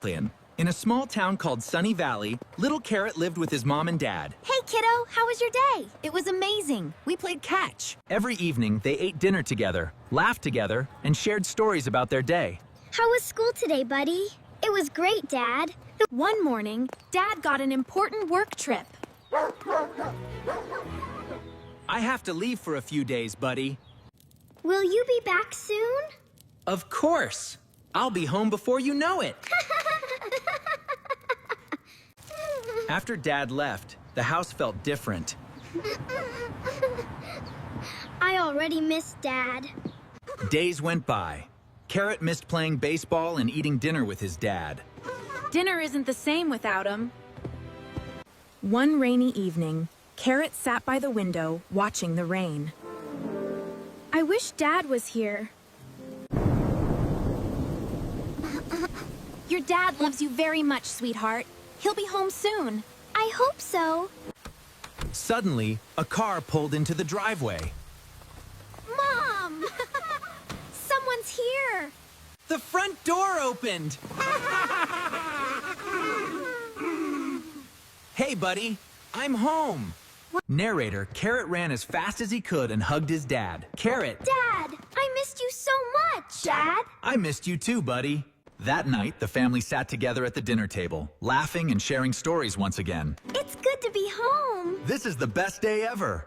In a small town called Sunny Valley, little Carrot lived with his mom and dad. Hey, kiddo, how was your day? It was amazing. We played catch. Every evening, they ate dinner together, laughed together, and shared stories about their day. How was school today, buddy? It was great, Dad. One morning, Dad got an important work trip. I have to leave for a few days, buddy. Will you be back soon? Of course. I'll be home before you know it. After Dad left, the house felt different. I already miss Dad. Days went by. Carrot missed playing baseball and eating dinner with his dad. Dinner isn't the same without him. One rainy evening, Carrot sat by the window, watching the rain. I wish Dad was here. Your dad loves you very much, sweetheart. He'll be home soon. I hope so. Suddenly, a car pulled into the driveway. Mom! Someone's here. The front door opened! Hey, buddy, I'm home. Narrator, Carrot ran as fast as he could and hugged his dad. Carrot! Dad, I missed you so much. Dad? I missed you too, buddy. That night, the family sat together at the dinner table, laughing and sharing stories once again. It's good to be home. This is the best day ever.